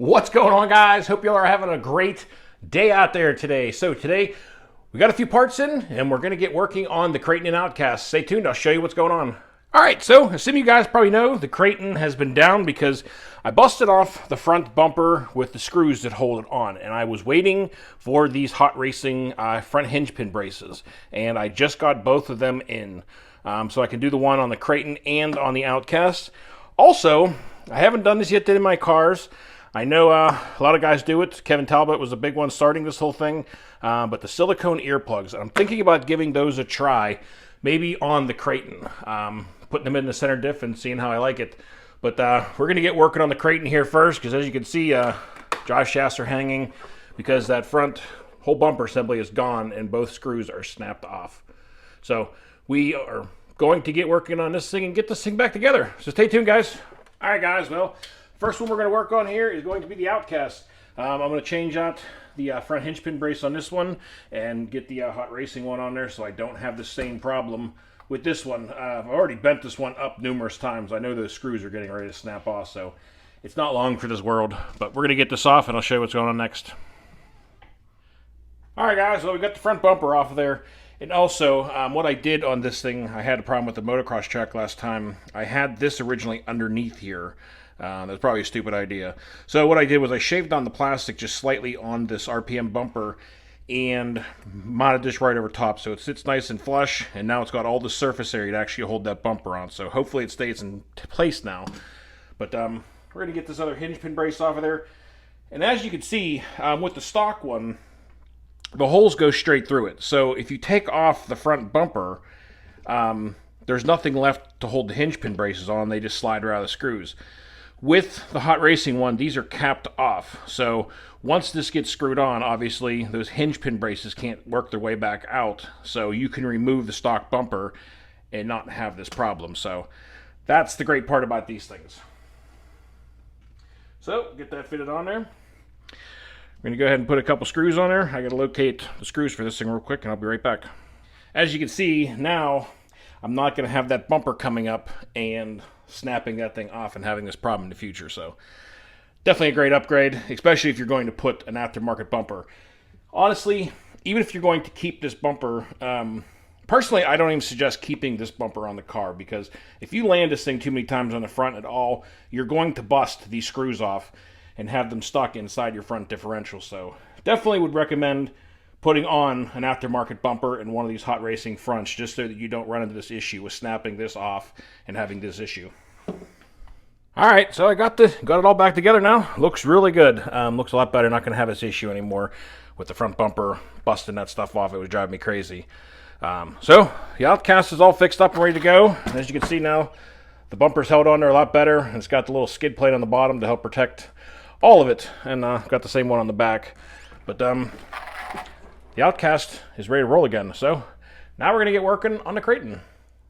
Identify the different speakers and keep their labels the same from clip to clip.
Speaker 1: What's going on, guys? Hope y'all are having a great day out there today. So today we got a few parts in and we're going to get working on the Kraton and Outcast. Stay tuned, I'll show you what's going on. Alright, so as some of you guys probably know, the Kraton has been down because I busted off the front bumper with the screws that hold it on, and I was waiting for these hot racing front hinge pin braces, and I just got both of them in. So I can do the one on the Kraton and on the Outcast. Also, I haven't done this yet in my cars. I know a lot of guys do it. Kevin Talbot was a big one starting this whole thing. But the silicone earplugs, I'm thinking about giving those a try, maybe on the Kraton. Putting them in the center diff and seeing how I like it. But we're going to get working on the Kraton here first, because as you can see, drive shafts are hanging because that front whole bumper assembly is gone and both screws are snapped off. So we are going to get working on this thing and get this thing back together. So stay tuned, guys. All right, guys. Well, first one we're going to work on here is going to be the Outcast. I'm going to change out the front hinge pin brace on this one and get the hot racing one on there so I don't have the same problem with this one. I've already bent this one up numerous times. I know those screws are getting ready to snap off, so it's not long for this world. But we're going to get this off and I'll show you what's going on next. All right, guys. Well, we got the front bumper off of there. And also, what I did on this thing, I had a problem with the motocross track last time. I had this originally underneath here. That's probably a stupid idea. So what I did was I shaved on the plastic just slightly on this RPM bumper and mounted this right over top so it sits nice and flush, and now it's got all the surface area to actually hold that bumper on. So hopefully it stays in place now. But we're going to get this other hinge pin brace off of there. And as you can see, with the stock one, the holes go straight through it. So if you take off the front bumper, there's nothing left to hold the hinge pin braces on. They just slide right out of the screws. With the hot racing one, these are capped off. So once this gets screwed on, obviously those hinge pin braces can't work their way back out. So you can remove the stock bumper and not have this problem. So that's the great part about these things. So get that fitted on there. I'm going to go ahead and put a couple screws on there. I got to locate the screws for this thing real quick and I'll be right back. As you can see now, I'm not going to have that bumper coming up and snapping that thing off and having this problem in the future. So definitely a great upgrade, especially if you're going to put an aftermarket bumper. Honestly, even if you're going to keep this bumper, personally, I don't even suggest keeping this bumper on the car, because if you land this thing too many times on the front at all, you're going to bust these screws off and have them stuck inside your front differential. So definitely would recommend putting on an aftermarket bumper in one of these hot racing fronts, just so that you don't run into this issue with snapping this off and having this issue. All right, so I got it all back together now. Looks really good. Looks a lot better. Not going to have this issue anymore with the front bumper busting that stuff off. It was driving me crazy. So the Outcast is all fixed up and ready to go. And as you can see now, the bumper's held on there a lot better, and it's got the little skid plate on the bottom to help protect all of it, and got the same one on the back. But the Outcast is ready to roll again. So now we're going to get working on the Kraton.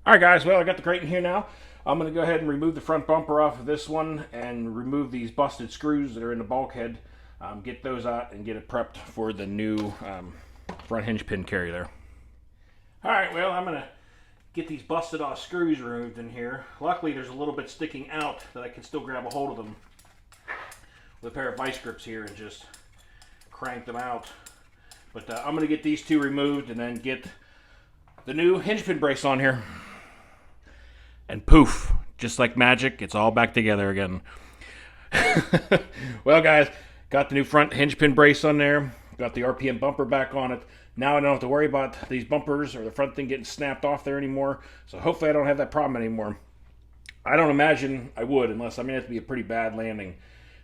Speaker 1: All right, guys. Well, I got the Kraton here now. I'm going to go ahead and remove the front bumper off of this one and remove these busted screws that are in the bulkhead. Get those out and get it prepped for the new front hinge pin carry there. All right. Well, I'm going to get these busted off screws removed in here. Luckily, there's a little bit sticking out that I can still grab a hold of them with a pair of vice grips here and just crank them out. But I'm going to get these two removed and then get the new hinge pin brace on here. And poof, just like magic, it's all back together again. Well, guys, got the new front hinge pin brace on there. Got the RPM bumper back on it. Now I don't have to worry about these bumpers or the front thing getting snapped off there anymore. So hopefully I don't have that problem anymore. I don't imagine I would, unless I mean it has to be a pretty bad landing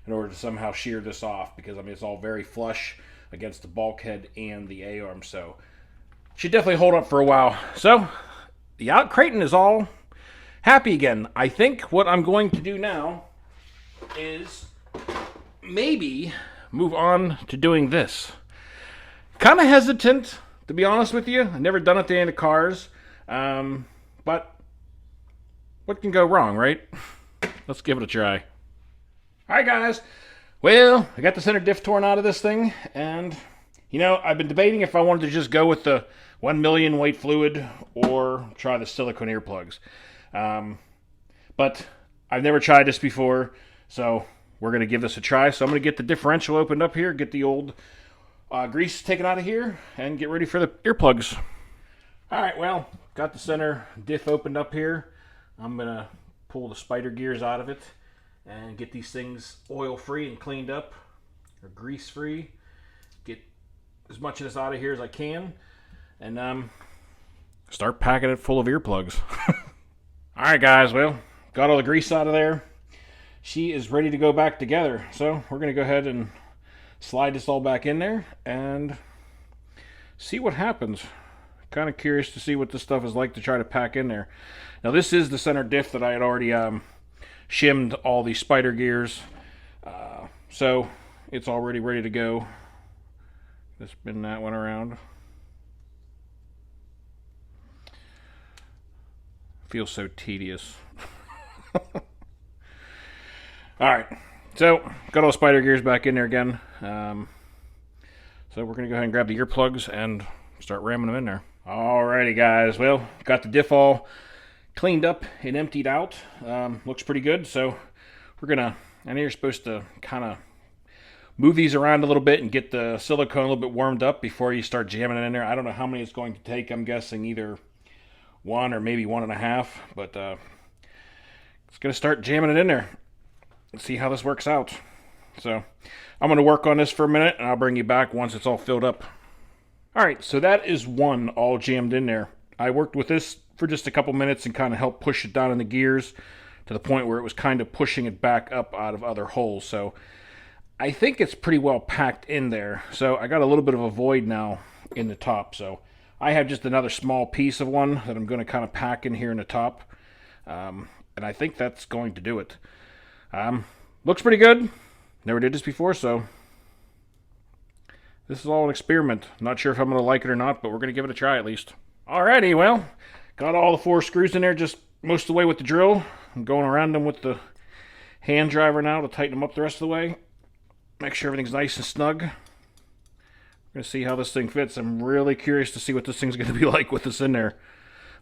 Speaker 1: in order to somehow shear this off, because I mean it's all very flush against the bulkhead and the A-arm, so should definitely hold up for a while. So the Kraton is all happy again. I think what I'm going to do now is maybe move on to doing this. Kind of hesitant, to be honest with you. I've never done it to any cars, but what can go wrong, right? Let's give it a try. All right, guys. Well, I got the center diff torn out of this thing, and, you know, I've been debating if I wanted to just go with the 1 million weight fluid or try the silicone earplugs. But I've never tried this before, so we're going to give this a try. So I'm going to get the differential opened up here, get the old grease taken out of here, and get ready for the earplugs. All right, well, got the center diff opened up here. I'm going to pull the spider gears out of it and get these things oil-free and cleaned up, or grease-free. Get as much of this out of here as I can, and start packing it full of earplugs. All right, guys, well, got all the grease out of there. She is ready to go back together, so we're going to go ahead and slide this all back in there and see what happens. Kind of curious to see what this stuff is like to try to pack in there. Now this is the center diff that I had already shimmed all the spider gears, so it's already ready to go. Just spin that one around. Feels so tedious. Alright, so got all the spider gears back in there again. So we're going to go ahead and grab the earplugs and start ramming them in there. Alrighty, guys, well, got the diff all cleaned up and emptied out. Looks pretty good, so we're going to, I know you're supposed to kind of move these around a little bit and get the silicone a little bit warmed up before you start jamming it in there. I don't know how many it's going to take. I'm guessing either 1 or maybe 1.5, but it's going to start jamming it in there. Let's see how this works out. So I'm going to work on this for a minute, and I'll bring you back once it's all filled up. Alright, so that is one all jammed in there. I worked with this for just a couple minutes and kind of helped push it down in the gears to the point where it was kind of pushing it back up out of other holes. So I think it's pretty well packed in there. So I got a little bit of a void now in the top. So I have just another small piece of one that I'm going to kind of pack in here in the top. And I think that's going to do it. Looks pretty good. Never did this before, so this is all an experiment. Not sure if I'm going to like it or not, but we're going to give it a try at least. Alrighty, well, got all the 4 screws in there just most of the way with the drill. I'm going around them with the hand driver now to tighten them up the rest of the way. Make sure everything's nice and snug. We're going to see how this thing fits. I'm really curious to see what this thing's going to be like with this in there.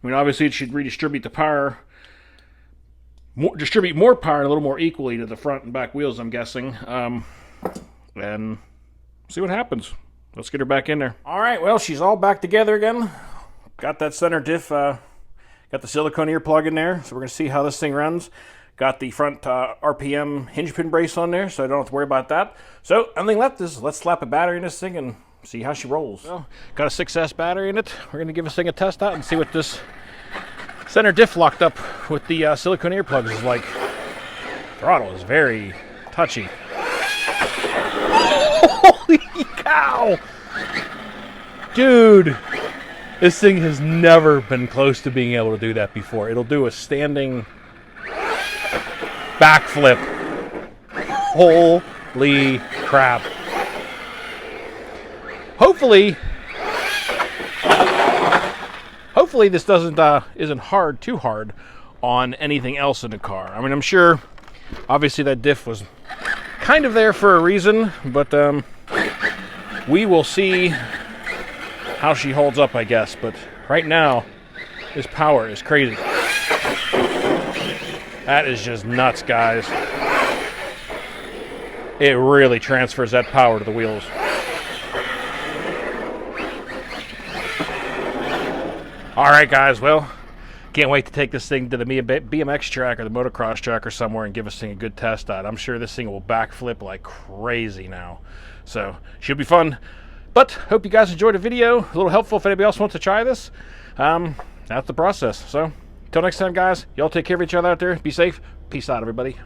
Speaker 1: I mean, obviously it should redistribute the power, distribute more power a little more equally to the front and back wheels, I'm guessing. And see what happens. Let's get her back in there. All right, well, she's all back together again. Got that center diff, got the silicone earplug in there, so we're going to see how this thing runs. Got the front RPM hinge pin brace on there, so I don't have to worry about that. So, only left is let's slap a battery in this thing and see how she rolls. Well, got a 6S battery in it. We're going to give this thing a test out and see what this center diff locked up with the silicone earplugs is like. Throttle is very touchy. Holy cow! Dude, this thing has never been close to being able to do that before. It'll do a standing backflip. Holy crap. Hopefully this isn't too hard on anything else in the car. I mean, I'm sure obviously that diff was kind of there for a reason, but we will see how she holds up, I guess. But right now, this power is crazy. That is just nuts, guys. It really transfers that power to the wheels. Alright, guys, well, can't wait to take this thing to the BMX track or the motocross track or somewhere and give this thing a good test out. I'm sure this thing will backflip like crazy now. So, should be fun. But, hope you guys enjoyed the video. A little helpful if anybody else wants to try this. That's the process. So, until next time, guys, y'all take care of each other out there. Be safe. Peace out, everybody.